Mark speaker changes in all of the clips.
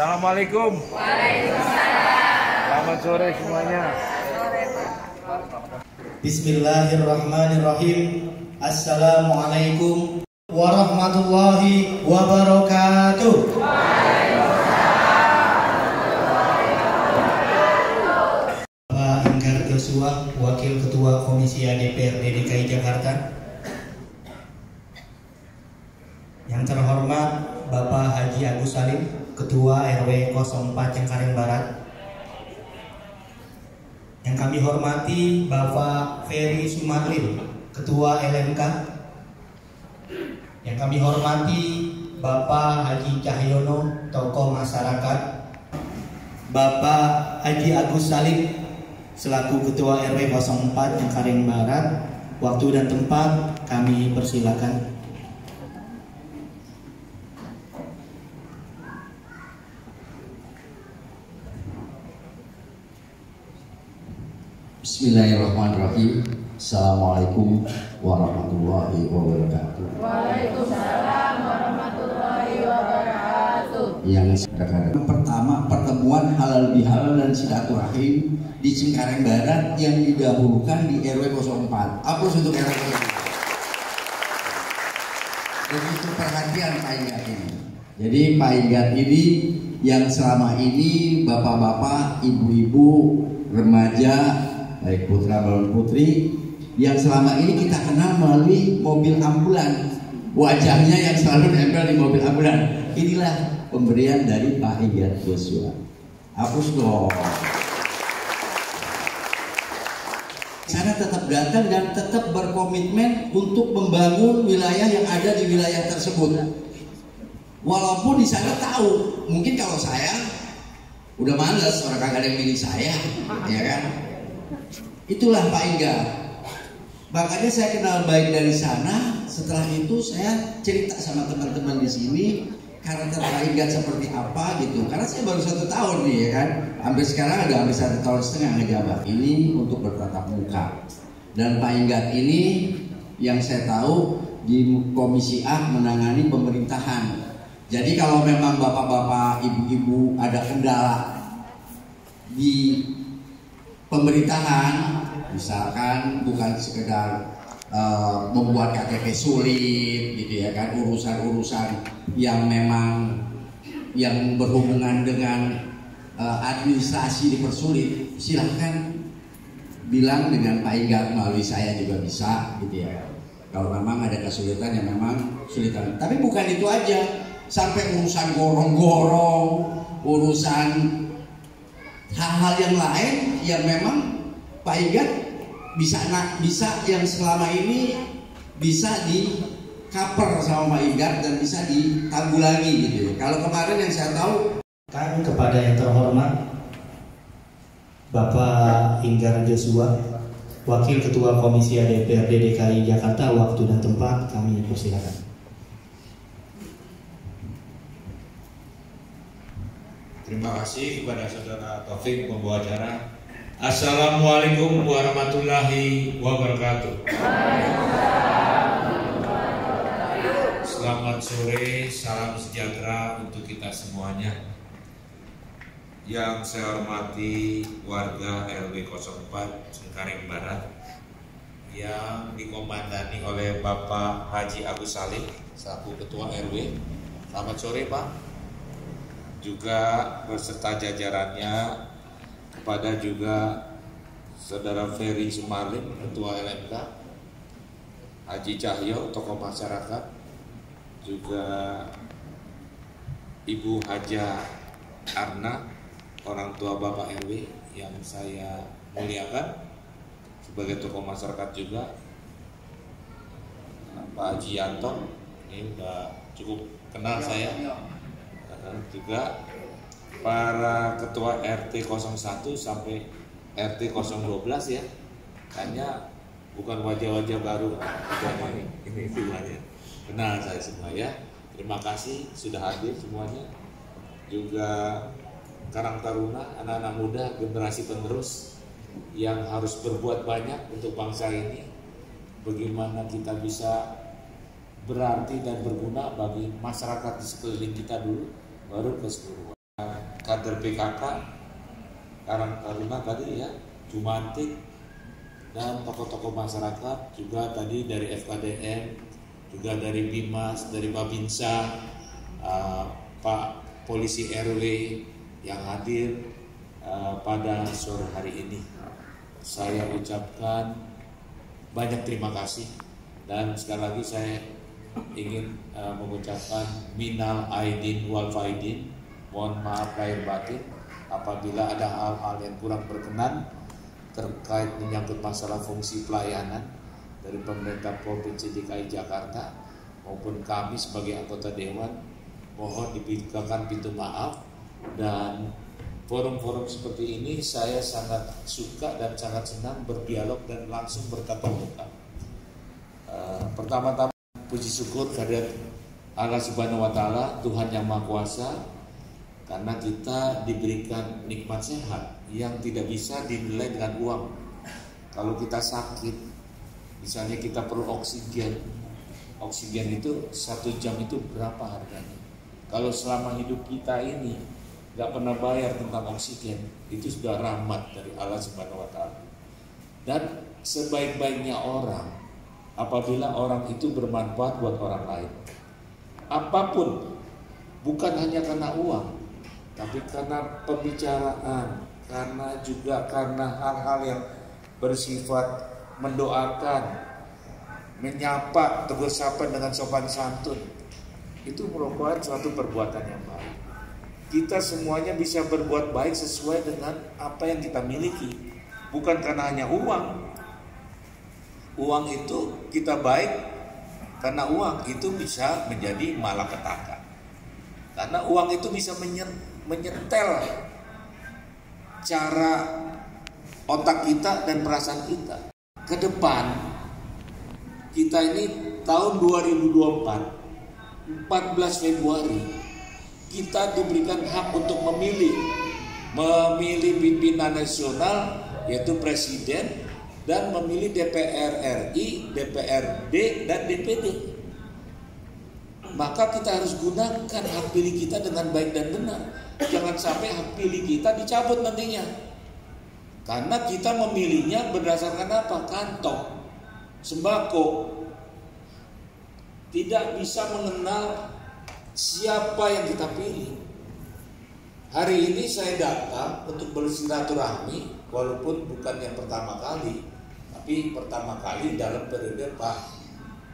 Speaker 1: Assalamualaikum. Waalaikumsalam. Selamat sore semuanya.
Speaker 2: Bismillahirrahmanirrahim. Assalamualaikum warahmatullahi wabarakatuh. Bapak Enggar Joshua, Wakil Ketua Komisi DPRD DKI Jakarta. Yang terhormat Bapak Haji Agus Salim, Ketua RW 04 Cengkareng Barat. Yang kami hormati Bapak Ferry Sumarlin, Ketua LMK. Yang kami hormati Bapak Haji Cahyono, tokoh masyarakat. Bapak Haji Agus Salim, selaku Ketua RW 04 Cengkareng Barat. Waktu dan tempat kami persilakan.
Speaker 3: Bismillahirrahmanirrahim. Assalamualaikum warahmatullahi wabarakatuh.
Speaker 4: Waalaikumsalam warahmatullahi wabarakatuh.
Speaker 3: Yang pertama, pertemuan halal bihalal dan silaturahim di Cengkareng Barat yang didahulukan di RW 04. Aplaus untuk RW 04. Begitu perhatian Pak Inggat ini. Jadi Pak Inggat ini yang selama ini bapak-bapak, ibu-ibu, remaja, baik putra maupun putri, yang selama ini kita kenal melalui mobil ambulan, wajahnya yang selalu nempel di mobil ambulan. Inilah pemberian dari Pak Enggar Joshua. Hapus dong. Sana tetap datang dan tetap berkomitmen untuk membangun wilayah yang ada di wilayah tersebut. Walaupun di sana tahu, mungkin kalau saya udah males, orang kagak ada yang milih saya, ya kan? Itulah Pak Enggar. Makanya saya kenal baik dari sana. Setelah itu saya cerita sama teman-teman di sini karakter Pak Enggar seperti apa gitu. Karena saya baru 1 tahun nih, ya kan. Hampir sekarang ada hampir 1,5 tahun ngejabat. Ini untuk bertatap muka. Dan Pak Enggar ini yang saya tahu di Komisi A menangani pemerintahan. Jadi kalau memang bapak-bapak, ibu-ibu ada kendala di pemerintahan, misalkan bukan sekedar membuat KTP sulit gitu ya kan, urusan-urusan yang memang yang berhubungan dengan administrasi dipersulit, silahkan bilang dengan Pak Enggar, melalui saya juga bisa gitu ya. Kalau memang ada kesulitan yang memang kesulitan, tapi bukan itu aja, sampai urusan gorong-gorong, urusan hal-hal yang lain yang memang Pak Enggar bisa yang selama ini bisa di cover sama Pak Enggar dan bisa ditanggulangi gitu. Kalau kemarin yang saya tahu
Speaker 2: Kan kepada yang terhormat Bapak Enggar Joshua, Wakil Ketua Komisi DPRD DKI Jakarta, waktu dan tempat kami persilakan.
Speaker 1: Terima kasih kepada Saudara Taufik pembawa acara. Assalamualaikum warahmatullahi wabarakatuh. Selamat sore, salam sejahtera untuk kita semuanya. Yang saya hormati warga RW 04 Cengkareng Barat yang dikomandani oleh Bapak Haji Agus Salim selaku Ketua RW. Selamat sore Pak. Juga beserta jajarannya, kepada juga Saudara Ferry Sumarlin, Ketua LMK, Haji Cahyo, tokoh masyarakat, juga Ibu Haja Arna, orang tua Bapak RW yang saya muliakan sebagai tokoh masyarakat juga, Pak Haji Yanto, ini udah cukup kenal saya, juga para ketua RT 01 sampai RT 012 ya, hanya bukan wajah-wajah baru ini semuanya kenal saya semua ya. Terima kasih sudah hadir semuanya, juga Karang Taruna, anak-anak muda, generasi penerus yang harus berbuat banyak untuk bangsa ini. Bagaimana kita bisa berarti dan berguna bagi masyarakat di sekeliling kita dulu, baru ke seluruh. kader PKK, Karang Taruna tadi ya, Jumantik, dan tokoh-tokoh masyarakat juga tadi dari FKDM, juga dari Bimas, dari Babinsa, Pak Polisi RW yang hadir pada sore hari ini. Saya ucapkan banyak terima kasih, dan sekali lagi saya ingin mengucapkan minal aidin wal faidin, mohon maaf lahir batin apabila ada hal-hal yang kurang berkenan terkait menyangkut masalah fungsi pelayanan dari pemerintah Provinsi DKI Jakarta maupun kami sebagai anggota dewan. Mohon dibukakan pintu maaf, dan forum-forum seperti ini saya sangat suka dan sangat senang berdialog dan langsung bertatap muka. Pertama-tama puji syukur kehadirat Allah Subhanahu wa Ta'ala, Tuhan yang Maha Kuasa, karena kita diberikan nikmat sehat yang tidak bisa dinilai dengan uang. Kalau kita sakit, misalnya kita perlu oksigen itu 1 jam itu berapa harganya? Kalau selama hidup kita ini nggak pernah bayar tentang oksigen, itu sudah rahmat dari Allah Subhanahu wa Ta'ala. Dan sebaik-baiknya orang apabila orang itu bermanfaat buat orang lain. Apapun, bukan hanya karena uang, tapi karena pembicaraan, karena hal-hal yang bersifat mendoakan, menyapa, tegur sapa dengan sopan santun. Itu merupakan suatu perbuatan yang baik. Kita semuanya bisa berbuat baik sesuai dengan apa yang kita miliki, bukan karena hanya uang. Uang itu kita baik karena uang itu bisa menjadi malapetaka. Karena uang itu bisa menyetel cara otak kita dan perasaan kita. Ke depan kita ini tahun 2024, 14 Februari kita diberikan hak untuk memilih pimpinan nasional yaitu presiden, dan memilih DPR RI, DPRD, dan DPD. Maka kita harus gunakan hak pilih kita dengan baik dan benar. Jangan sampai hak pilih kita dicabut nantinya. Karena kita memilihnya berdasarkan apa? Kantong, sembako. Tidak bisa mengenal siapa yang kita pilih. Hari ini saya datang untuk bersilaturahmi, walaupun bukan yang pertama kali, tapi pertama kali dalam periode Pak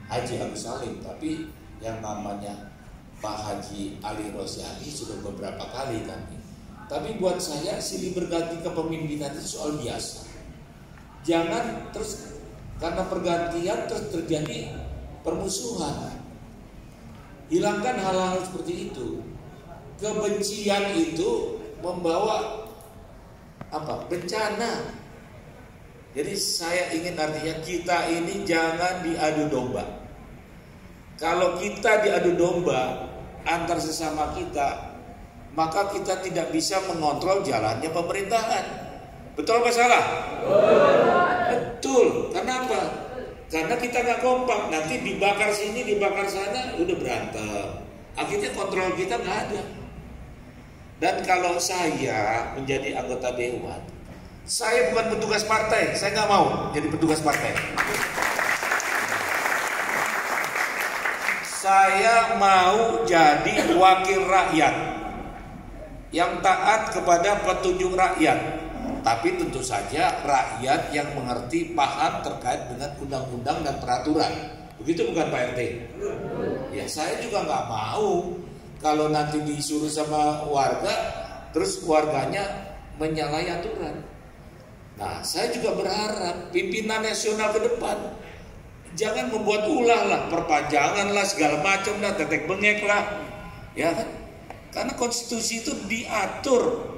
Speaker 1: Haji Agus Salim. Tapi yang namanya Pak Haji Ali Rosyadi sudah beberapa kali kami. Tapi buat saya silih berganti kepemimpinan itu soal biasa. Jangan terus karena pergantian terus terjadi permusuhan. Hilangkan hal-hal seperti itu. Kebencian itu membawa bencana. Jadi saya ingin artinya kita ini jangan diadu domba. Kalau kita diadu domba antar sesama kita, maka kita tidak bisa mengontrol jalannya pemerintahan. Betul apa salah? Betul. Kenapa? Karena kita nggak kompak. Nanti dibakar sini, dibakar sana, udah berantem. Akhirnya kontrol kita nggak ada. Dan kalau saya menjadi anggota dewan, saya bukan petugas partai. Saya nggak mau jadi petugas partai. Saya mau jadi wakil rakyat yang taat kepada petunjuk rakyat. Tapi tentu saja rakyat yang mengerti, paham terkait dengan undang-undang dan peraturan. Begitu bukan Pak RT? Ya saya juga nggak mau kalau nanti disuruh sama warga, terus warganya menyalahi aturan. Nah, saya juga berharap pimpinan nasional ke depan jangan membuat ulah lah, perpanjangan lah, segala macam lah, tetek bengek lah, ya kan? Karena konstitusi itu diatur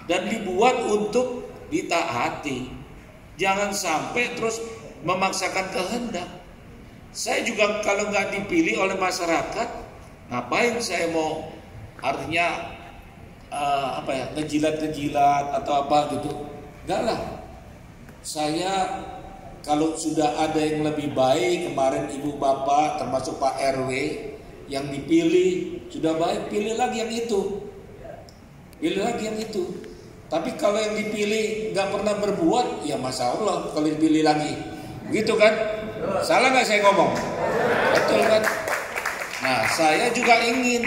Speaker 1: dan dibuat untuk ditaati. Jangan sampai terus memaksakan kehendak. Saya juga kalau nggak dipilih oleh masyarakat, ngapain saya mau artinya ngejilat-ngejilat atau apa gitu. Enggak lah. Saya kalau sudah ada yang lebih baik, kemarin ibu bapak termasuk Pak RW yang dipilih sudah baik, pilih lagi yang itu.
Speaker 5: Pilih lagi yang itu. Tapi kalau yang dipilih nggak pernah berbuat, ya masya Allah kalau dipilih lagi, gitu kan? Salah nggak saya ngomong? Betul kan? Nah, saya juga ingin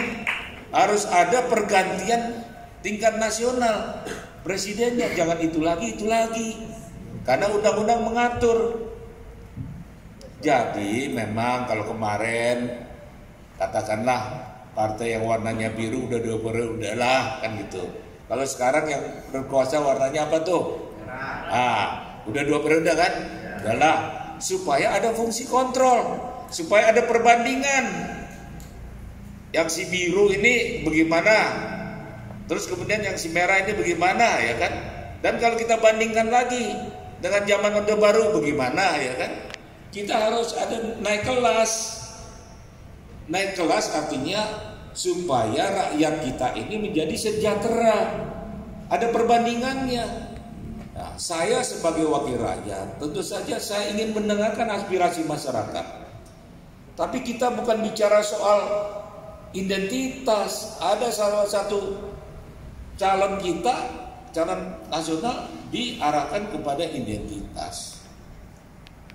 Speaker 5: harus ada pergantian tingkat nasional. Presidennya jangan itu lagi. Karena undang-undang mengatur. Jadi memang kalau kemarin katakanlah partai yang warnanya biru udah 2 periode udahlah kan gitu. Kalau sekarang yang berkuasa warnanya apa tuh? Udah 2 periode kan? Udahlah. Supaya ada fungsi kontrol, supaya ada perbandingan. Yang si biru ini bagaimana? Terus kemudian yang si merah ini bagaimana, ya kan? Dan kalau kita bandingkan lagi dengan zaman Orde Baru bagaimana, ya kan? Kita harus ada naik kelas. Naik kelas artinya supaya rakyat kita ini menjadi sejahtera. Ada perbandingannya. Nah, saya sebagai wakil rakyat, tentu saja saya ingin mendengarkan aspirasi masyarakat. Tapi kita bukan bicara soal identitas. Ada salah satu calon kita, calon nasional diarahkan kepada identitas.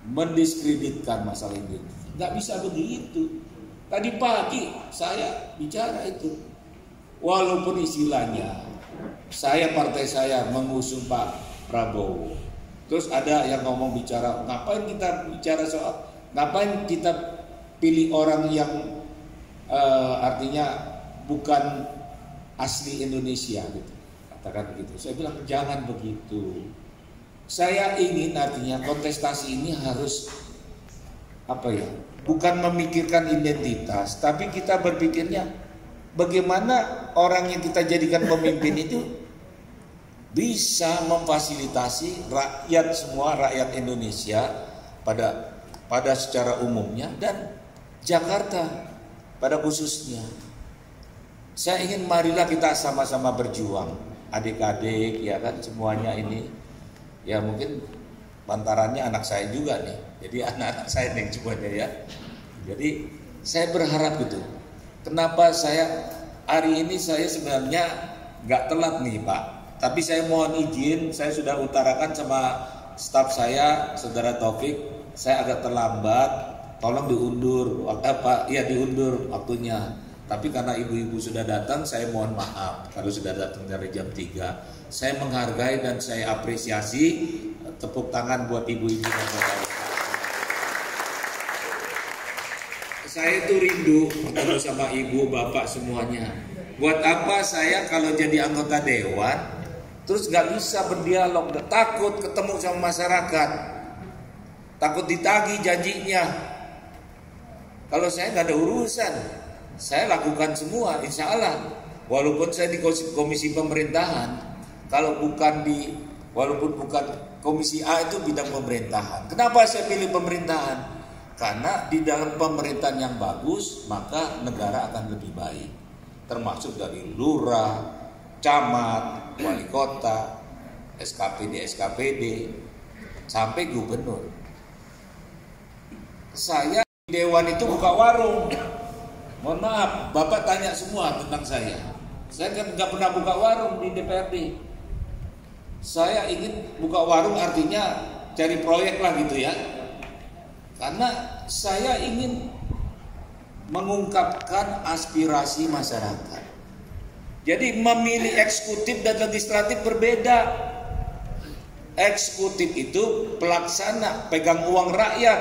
Speaker 5: Mendiskreditkan masalah identitas. Nggak bisa begitu. Tadi pagi saya bicara itu. Walaupun istilahnya partai saya mengusung Pak Prabowo. Terus ada yang ngomong bicara, ngapain kita bicara soal, ngapain kita pilih orang yang artinya bukan asli Indonesia gitu. Katakan begitu. Saya bilang jangan begitu. Saya ingin artinya kontestasi ini harus bukan memikirkan identitas, tapi kita berpikirnya bagaimana orang yang kita jadikan pemimpin itu bisa memfasilitasi rakyat Indonesia pada secara umumnya dan Jakarta pada khususnya. Saya ingin marilah kita sama-sama berjuang, adik-adik ya kan, semuanya ini. Ya mungkin pantarannya anak saya juga nih. Jadi anak-anak saya nih semuanya ya. Jadi saya berharap gitu. Kenapa hari ini saya sebenarnya nggak telat nih Pak. Tapi saya mohon izin, saya sudah utarakan sama staf saya, Saudara Taufik, saya agak terlambat. Tolong diundur, diundur waktunya. Tapi karena ibu-ibu sudah datang, saya mohon maaf kalau sudah datang dari jam 3. Saya menghargai dan saya apresiasi. Tepuk tangan buat ibu-ibu dan bapak-bapak. Saya itu rindu ketemu sama ibu, bapak semuanya. Buat apa saya kalau jadi anggota dewan terus gak bisa berdialog, takut ketemu sama masyarakat, takut ditagih janjinya. Kalau saya gak ada urusan, saya lakukan semua, insya Allah. Walaupun saya di komisi pemerintahan, walaupun bukan komisi A itu bidang pemerintahan. Kenapa saya pilih pemerintahan? Karena di dalam pemerintahan yang bagus, maka negara akan lebih baik. Termasuk dari lurah, camat, wali kota, SKPD, sampai gubernur. Saya di dewan itu buka warung. Mohon maaf, Bapak tanya semua tentang saya. Saya kan nggak pernah buka warung di DPRD. Saya ingin buka warung artinya cari proyek lah gitu ya. Karena saya ingin mengungkapkan aspirasi masyarakat. Jadi memilih eksekutif dan legislatif berbeda. Eksekutif itu pelaksana, pegang uang rakyat.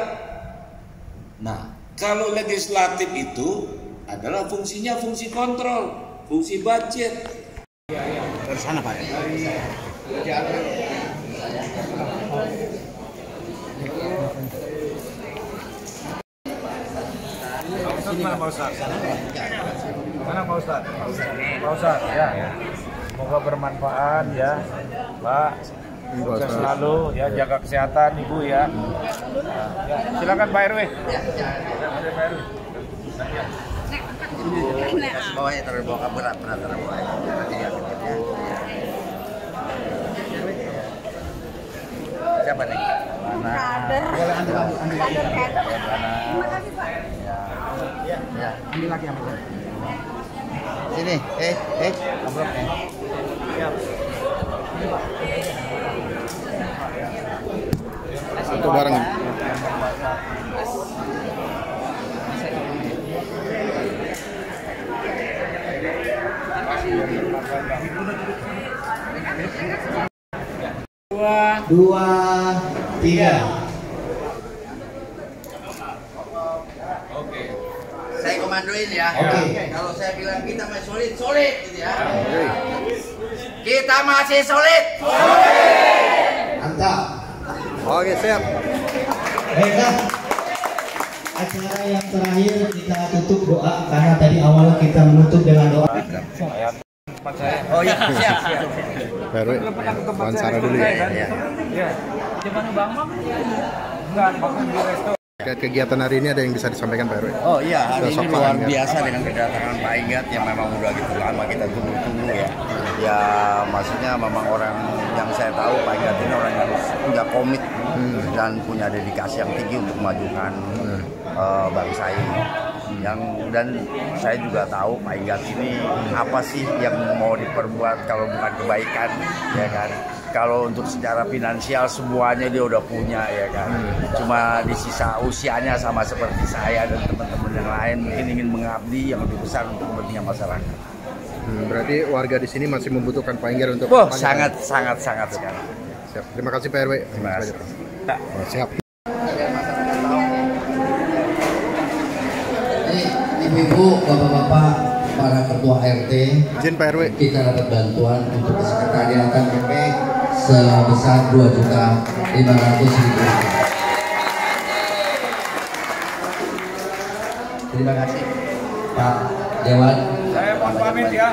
Speaker 5: Nah, kalau legislatif itu adalah fungsinya fungsi kontrol, fungsi budget.
Speaker 3: Dari sana Pak.
Speaker 6: Mana Pak Ustaz? Mana Pak Ustaz? Pak Ustaz ya. Semoga bermanfaat ya, Pak. Sukses selalu ya, jaga kesehatan Ibu ya. Ya, silakan Pak RW.
Speaker 3: Bawahnya terbawa berat terbawa. Siapa nih?
Speaker 4: Kader.
Speaker 3: Boleh ambil.
Speaker 4: Terima kasih Pak.
Speaker 3: Ya. Ambil lagi. Sini, amplopnya.
Speaker 7: Satu bareng.
Speaker 2: Dua, tiga.
Speaker 3: Saya komandoin ya.
Speaker 2: Oke.
Speaker 3: Kalau saya bilang kita masih solid, solid gitu ya. Kita masih solid.
Speaker 2: Mantap.
Speaker 7: Oke, siap.
Speaker 2: Baiklah. Acara yang terakhir kita tutup doa karena tadi awalnya kita menutup dengan doa.
Speaker 3: Oh iya, siap.
Speaker 7: Pak RW, wawancara dulu ya.
Speaker 6: Iya. Di mana Bang? Enggak, makan di resto.
Speaker 7: Terkait kegiatan hari ini ada yang bisa disampaikan Pak RW?
Speaker 3: Oh iya, hari ini
Speaker 7: Sosok Pak
Speaker 3: luar
Speaker 7: Ingat.
Speaker 3: biasa dengan kedatangan Pak Ingat yang memang udah gitu lama kita tunggu-tunggu ya. Ya maksudnya memang orang yang saya tahu Pak Ingat ini orang yang punya komit dan punya dedikasi yang tinggi untuk memajukan bangsa ini. Dan saya juga tahu Pak Ingat ini apa sih yang mau diperbuat kalau bukan kebaikan, ya kan? Kalau untuk secara finansial semuanya dia udah punya, ya kan. Cuma di sisa usianya sama seperti saya dan teman-teman yang lain mungkin ingin mengabdi yang lebih besar untuk kepentingan masyarakat.
Speaker 7: Berarti warga di sini masih membutuhkan Pak Ingat untuk
Speaker 3: Wah,
Speaker 7: kampanye.
Speaker 3: sangat sekali.
Speaker 7: Siap. Terima kasih Pak RW.
Speaker 3: Terima kasih.
Speaker 7: Oh, siap.
Speaker 3: Ibu-ibu, bapak-bapak, para ketua RT,
Speaker 7: Izin Pak RW.
Speaker 3: kita dapat bantuan untuk kesekretariatan PP sebesar 2.500.000. Terima kasih Pak Dewan.
Speaker 6: Saya mohon pamit ya.